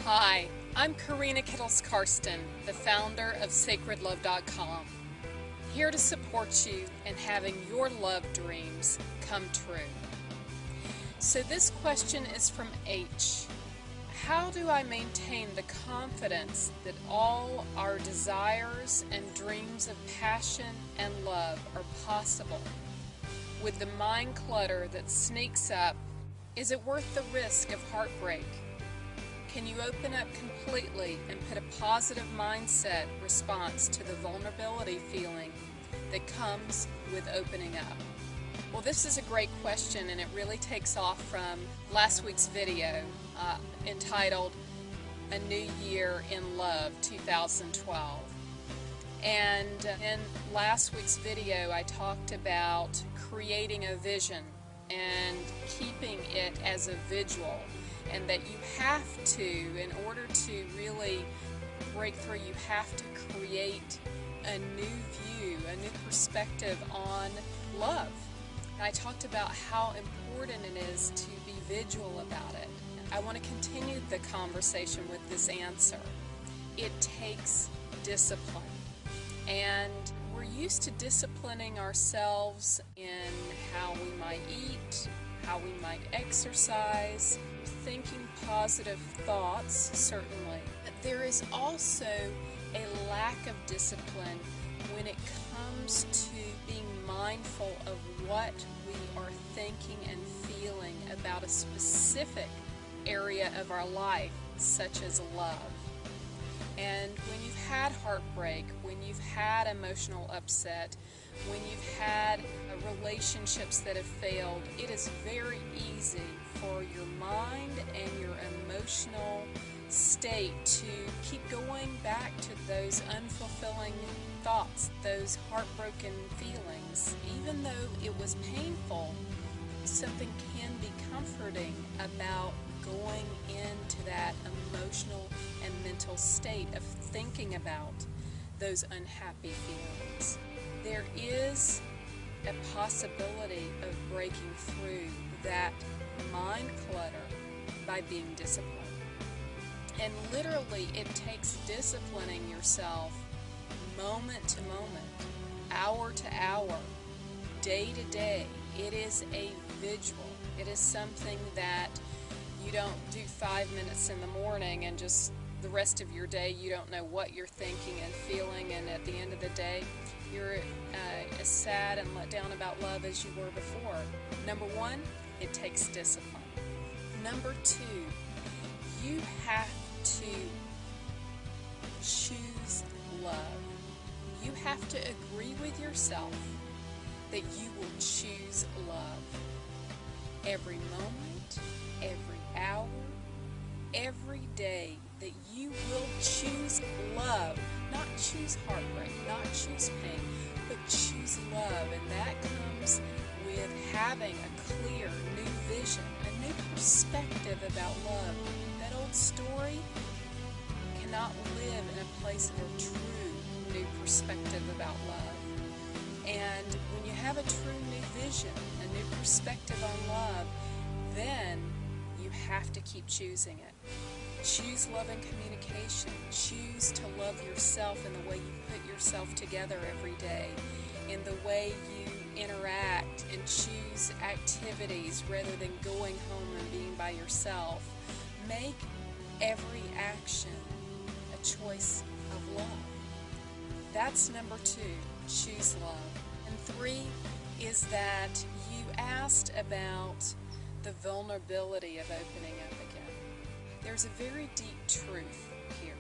Hi, I'm Karina Kittles-Karsten, the founder of sacredlove.com, here to support you in having your love dreams come true. So this question is from H. How do I maintain the confidence that all our desires and dreams of passion and love are possible? With the mind clutter that sneaks up, is it worth the risk of heartbreak? Can you open up completely and put a positive mindset response to the vulnerability feeling that comes with opening up? Well, this is a great question, and it really takes off from last week's video entitled A New Year in Love 2012. And in last week's video, I talked about creating a vision and keeping it as a visual, and that you have to, in order to really break through, you have to create a new view, a new perspective on love. And I talked about how important it is to be visual about it. I want to continue the conversation with this answer. It takes discipline. And we're used to disciplining ourselves in how we might eat, how we might exercise, thinking positive thoughts, certainly. But there is also a lack of discipline when it comes to being mindful of what we are thinking and feeling about a specific area of our life, such as love. And when you've had heartbreak, when you've had emotional upset, when you've had relationships that have failed, it is very easy for your mind and your emotional state to keep going back to those unfulfilling thoughts, those heartbroken feelings. Even though it was painful, something can be comforting about going into that emotional and mental state of thinking about those unhappy feelings. There is a possibility of breaking through that mind clutter by being disciplined. And literally, it takes disciplining yourself moment to moment, hour to hour, day to day. It is a visual. It is something that you don't do 5 minutes in the morning and just the rest of your day you don't know what you're thinking and feeling, and at the end of the day you're as sad and let down about love as you were before. Number one, it takes discipline. Number two, you have to choose love. You have to agree with yourself that you will choose love every moment, every hour, every day, that you will choose love, not choose heartbreak, not choose pain, but choose love. And that comes with having a clear new vision, a new perspective about love. That old story cannot live in a place of a true new perspective about love. And when you have a true new vision, a new perspective on love, then you have to keep choosing it. Choose love and communication. Choose to love yourself in the way you put yourself together every day, in the way you interact, and choose activities rather than going home and being by yourself. Make every action a choice of love. That's number two, choose love. And three is that you asked about the vulnerability of opening up again. There's a very deep truth here,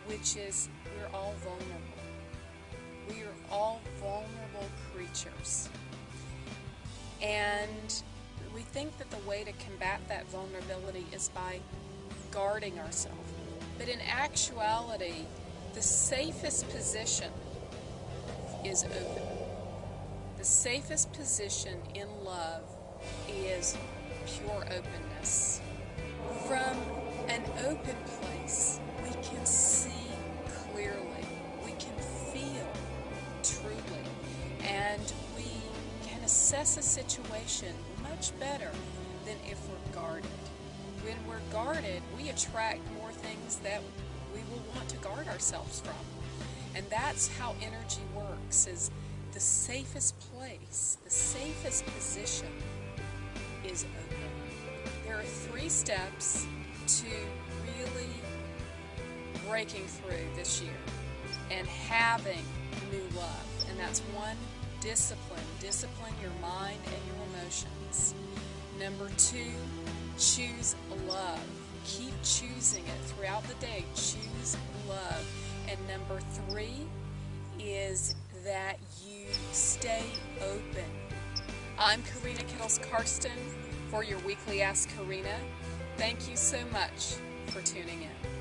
which is we're all vulnerable. We are all vulnerable creatures. And we think that the way to combat that vulnerability is by guarding ourselves. But in actuality, the safest position is open. The safest position in love is pure openness. From an open place, we can see clearly, we can feel truly, and we can assess a situation much better than if we're guarded. when we're guarded, we attract more things that we will want to guard ourselves from. And that's how energy works, is the safest place, the safest position is open. There are 3 steps to really breaking through this year and having new love. And that's 1, discipline. Discipline your mind and your emotions. Number 2, choose love. Keep choosing it throughout the day. Choose love. And number 3 is that you stay open. I'm Karina Kittles-Karsten for your weekly Ask Karina. Thank you so much for tuning in.